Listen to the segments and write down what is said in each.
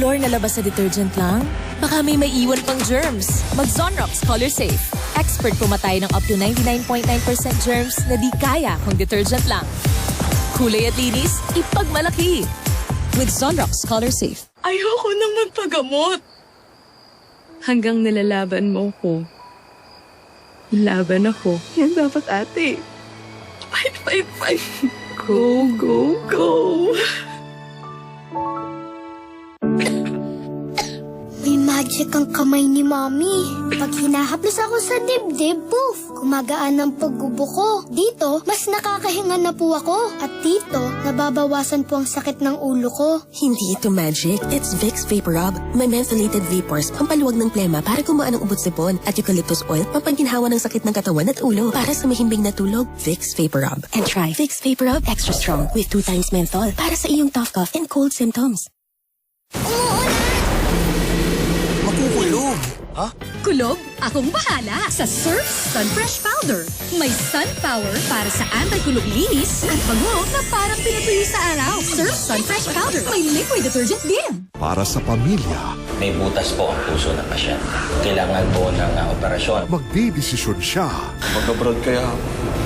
kolor na labas sa detergent lang? Baka may maiwan pang germs. Mag-Zonrox Color Safe. Expert pumatay ng up to 99.9% germs na di kaya kung detergent lang. Kulay at linis, ipagmalaki. With Zonrox Color Safe. Ayoko nang magpagamot. Hanggang nilalaban mo ko. Laban ako. Yan dapat, ate. Fight, fight, fight. Go, go, go. May magic ang kamay ni Mommy. Pag hinahaplos ako sa dibdib, poof, gumagaan ang paggubo ko. Dito, mas nakakahinga na po ako. At dito, nababawasan po ang sakit ng ulo ko. Hindi ito magic. It's Vicks Vapor Rub. May mentholated vapors, pampaluwag ng plema para gumaan ang ubot-sipon. At eucalyptus oil, pampanginhawa ng sakit ng katawan at ulo. Para sa mahimbing na tulog, Vicks Vapor Rub. And try Vicks Vapor Rub Extra Strong with 2 times menthol para sa iyong tough cough and cold symptoms. Makukulog. Ha? Kulob, akong bahala sa Surf Sun Fresh Powder. May sun power para sa anti-kulog linis at bango na parang pinatuyo sa araw. Surf Sun Fresh Powder. May liquid detergent din. Para sa pamilya, May butas po ang puso ng pasyente. Kailangan po ng operasyon. magdidesisyon siya. Mag-abroad kaya ako.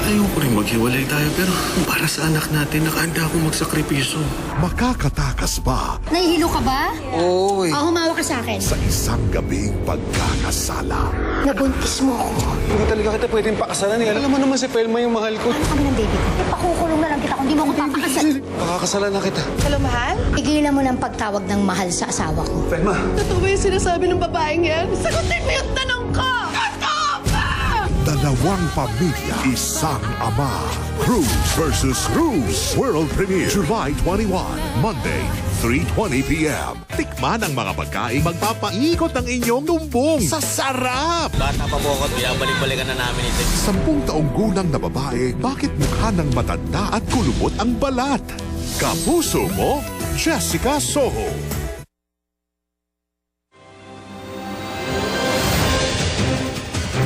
Ayoko rin maghiwalay tayo pero para sa anak natin, nakahanda akong magsakripisyo. Makakatakas ba Nahihilo ka ba? Oo eh. Humawak ka sa akin. sa isang gabing pagkakasala? Nabuntis mo ako. Hindi talaga kita pwedeng pakasalan eh. Alam mo naman si Pelma yung mahal ko. Ano kami ng baby ko? Ipakukulong na lang kita kung di mo ako papakasal. Pakakasalan na kita. Hello, mahal? Tigilan mo ng pagtawag ng mahal sa asawa ko. Pelma! Totoo ba yung sinasabi ng babaeng yan? Sagutin mo yung tanong ko! Totoo ba? Dalawang pamilya, isang ama. Cruz versus Cruz. World premiere July 21, Monday, 3:20 p.m. Tikman ang mga pagkain magpapaikot ng inyong tumbong sa sarap. Bata pa po ako, binabalik-balikan na namin ito. 10 taong gulang na babae, bakit mukha ng matanda at kulubot ang balat? Kapuso mo, Jessica Soho.